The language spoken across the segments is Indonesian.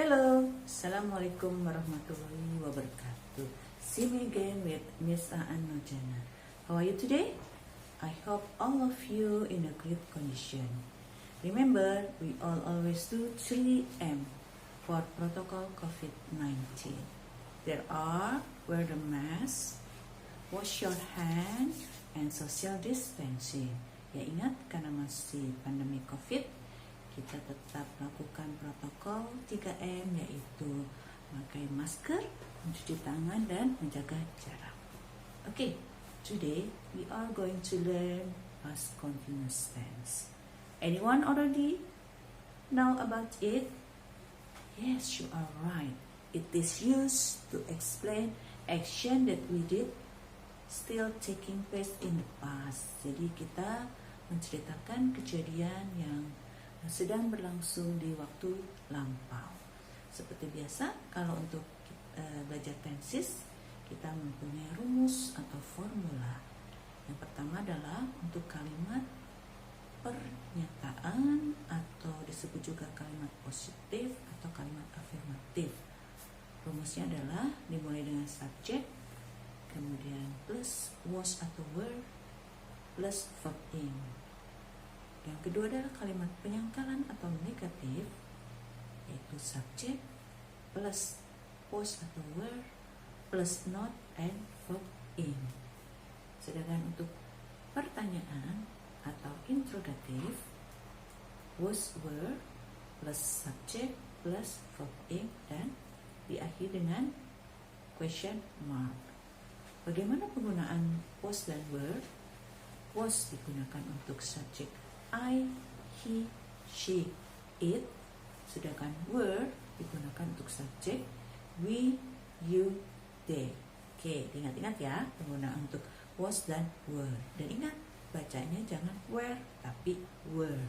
Hello, Assalamualaikum warahmatullahi wabarakatuh. See me again with Miss Aan Nurjana. How are you today? I hope all of you in a great condition. Remember, we all always do 3M for protocol COVID-19. There are wear the mask, wash your hand, and social distancing. Ya ingat, karena masih pandemi COVID, kita tetap lakukan protokol 3M, yaitu memakai masker, mencuci tangan, dan menjaga jarak. Okay, today we are going to learn past continuous tense. Anyone already know about it? Yes, you are right. It is used to explain action that we did still taking place in the past. Jadi kita menceritakan kejadian yang sedang berlangsung di waktu lampau. Seperti biasa, kalau untuk belajar tenses, kita mempunyai rumus atau formula. Yang pertama adalah untuk kalimat pernyataan atau disebut juga kalimat positif atau kalimat afirmatif. Rumusnya adalah dimulai dengan subjek, kemudian plus was atau were, plus verb in. Yang kedua adalah kalimat penyangkalan atau negatif, yaitu subjek plus was atau were plus not and verb in. Sedangkan untuk pertanyaan atau interrogatif, was, were plus subjek plus verb in dan diakhiri dengan question mark. Bagaimana penggunaan was dan were? Was digunakan untuk subjek I, he, she, it. Sedangkan were digunakan untuk subjek we, you, they. Oke, ingat-ingat ya penggunaan untuk was dan were. Dan ingat, bacanya jangan were tapi were.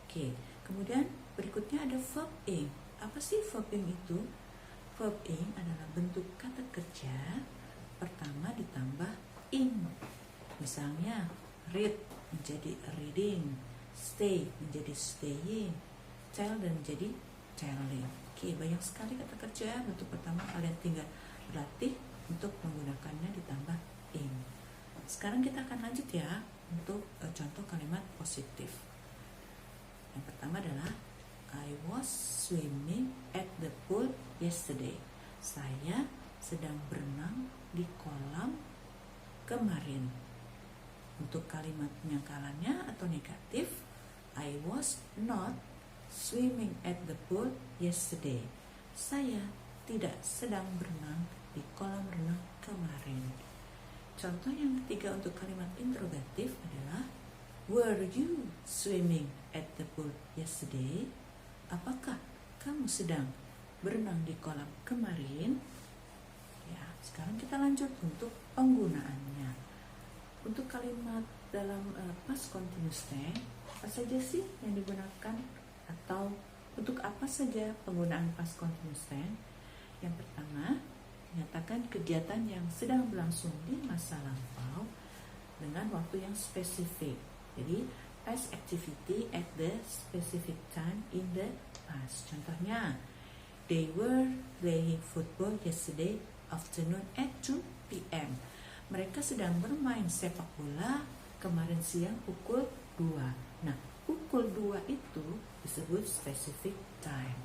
Oke, kemudian berikutnya ada verb in. Apa sih verb in itu? Verb in adalah bentuk kata kerja pertama ditambah in. Misalnya read menjadi reading, stay menjadi staying, tell dan menjadi telling. Oke, banyak sekali kata kerja bentuk pertama, kalian tinggal berlatih untuk menggunakannya ditambah in. Sekarang kita akan lanjut ya untuk contoh kalimat positif. Yang pertama adalah I was swimming at the pool yesterday. Saya sedang berenang di kolam kemarin. Untuk kalimat penyangkalannya atau negatif, I was not swimming at the pool yesterday. Saya tidak sedang berenang di kolam renang kemarin. Contoh yang ketiga untuk kalimat interrogatif adalah were you swimming at the pool yesterday? Apakah kamu sedang berenang di kolam kemarin? Ya, sekarang kita lanjut untuk penggunaannya. Untuk kalimat dalam past continuous tense, apa saja sih yang digunakan atau untuk apa saja penggunaan past continuous tense? Yang pertama, menyatakan kegiatan yang sedang berlangsung di masa lampau dengan waktu yang spesifik. Jadi, past activity at the specific time in the past. Contohnya, they were playing football yesterday afternoon at 2 p.m. Mereka sedang bermain sepak bola kemarin siang pukul 2. Nah, pukul 2 itu disebut specific time.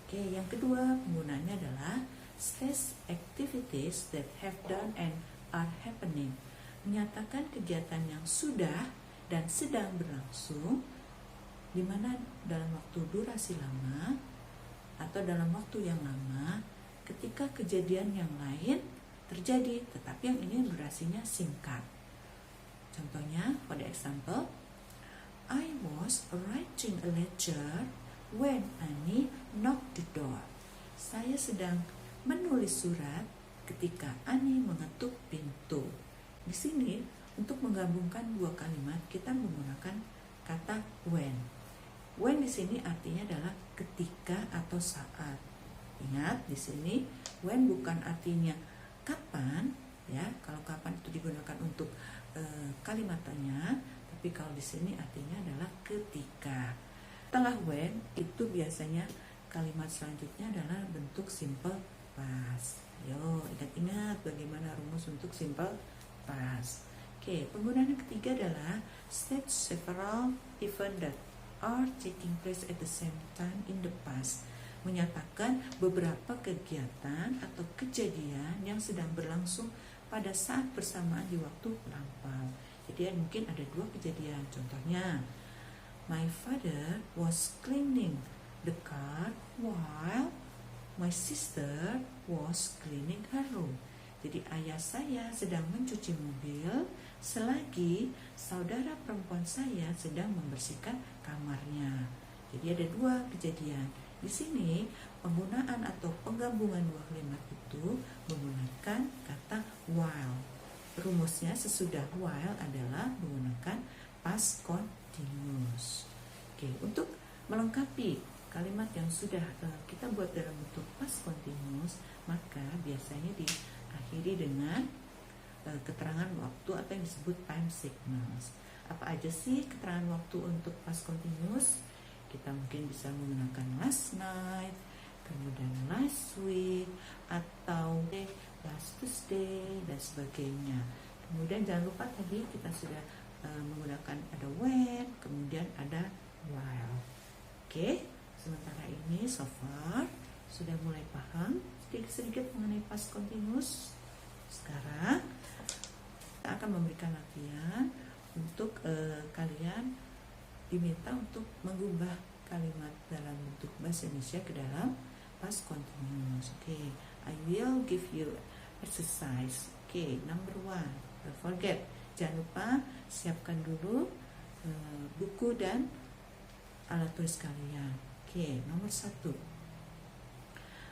Oke, yang kedua penggunaannya adalah stress activities that have done and are happening. Menyatakan kegiatan yang sudah dan sedang berlangsung, di mana dalam waktu durasi lama atau dalam waktu yang lama ketika kejadian yang lain terjadi, tetapi yang ini durasinya singkat. Contohnya, for the example, I was writing a letter when Annie knocked the door. Saya sedang menulis surat ketika Annie mengetuk pintu. Di sini, untuk menggabungkan dua kalimat, kita menggunakan kata when. When di sini artinya adalah ketika atau saat. Ingat, di sini when bukan artinya kapan, ya. Kalau kapan itu digunakan untuk kalimat tanya, tapi kalau di sini artinya adalah ketika. Setelah when itu biasanya kalimat selanjutnya adalah bentuk simple past. Yo, ingat-ingat bagaimana rumus untuk simple past. Oke, penggunaan yang ketiga adalah state several events that are taking place at the same time in the past. Menyatakan beberapa kegiatan atau kejadian yang sedang berlangsung pada saat bersamaan di waktu lampau. Jadi mungkin ada dua kejadian. Contohnya, my father was cleaning the car while my sister was cleaning her room. Jadi ayah saya sedang mencuci mobil selagi saudara perempuan saya sedang membersihkan kamarnya. Jadi ada dua kejadian. Di sini penggunaan atau penggabungan dua kalimat itu menggunakan kata while. Rumusnya sesudah while adalah menggunakan past continuous. Oke, untuk melengkapi kalimat yang sudah kita buat dalam bentuk past continuous, maka biasanya diakhiri dengan keterangan waktu atau yang disebut time signals. Apa aja sih keterangan waktu untuk past continuous? Kita mungkin bisa menggunakan last night, kemudian last week, atau last Tuesday, dan sebagainya. Kemudian jangan lupa tadi kita sudah menggunakan ada when, kemudian ada while. Oke. Sementara ini so far sudah mulai paham sedikit-sedikit mengenai past continuous. Sekarang kita akan memberikan latihan untuk kalian diminta untuk mengubah kalimat dalam bentuk bahasa Indonesia ke dalam past continuous. Oke, I will give you exercise. Oke, number 1. Don't forget, jangan lupa siapkan dulu buku dan alat tulis kalian. Oke, nomor 1.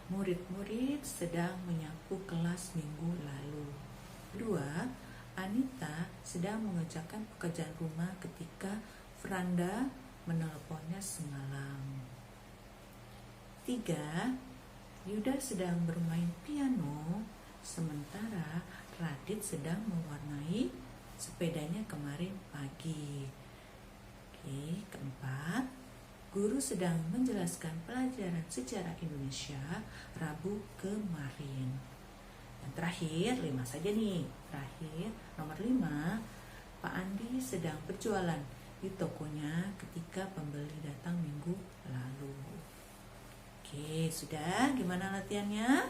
Murid-murid sedang menyapu kelas minggu lalu. 2. Anita sedang mengerjakan pekerjaan rumah ketika Franda menelponnya semalam. 3. Yuda sedang bermain piano sementara Radit sedang mewarnai sepedanya kemarin pagi. Oke, 4. Guru sedang menjelaskan pelajaran sejarah Indonesia Rabu kemarin. Dan terakhir, 5 saja nih. Terakhir, nomor 5. Pak Andi sedang berjualan di tokonya ketika pembeli datang minggu lalu. Oke, sudah? Gimana latihannya?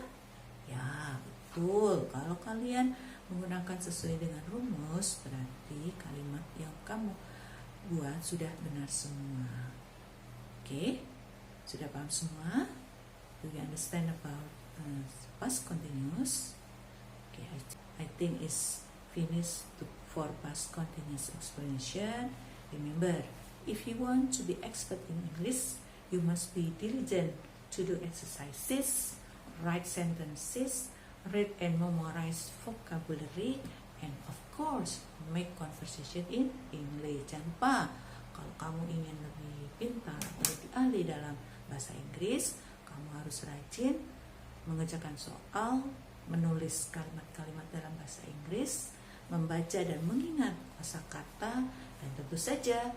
Ya, betul. Kalau kalian menggunakan sesuai dengan rumus, berarti kalimat yang kamu buat sudah benar semua. Oke, sudah paham semua? Do you understand about past continuous? Okay, I think it's finished for past continuous explanation. Remember, if you want to be expert in English, you must be diligent to do exercises, write sentences, read and memorize vocabulary, and of course, make conversation in English. Jangan lupa, kalau kamu ingin lebih pintar, lebih ahli dalam bahasa Inggris, kamu harus rajin mengerjakan soal, menulis kalimat-kalimat dalam bahasa Inggris, membaca dan mengingat kosakata, dan tentu saja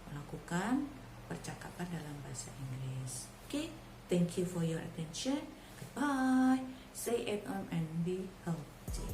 melakukan percakapan dalam bahasa Inggris. Okay, thank you for your attention. Goodbye. Stay at home and be healthy.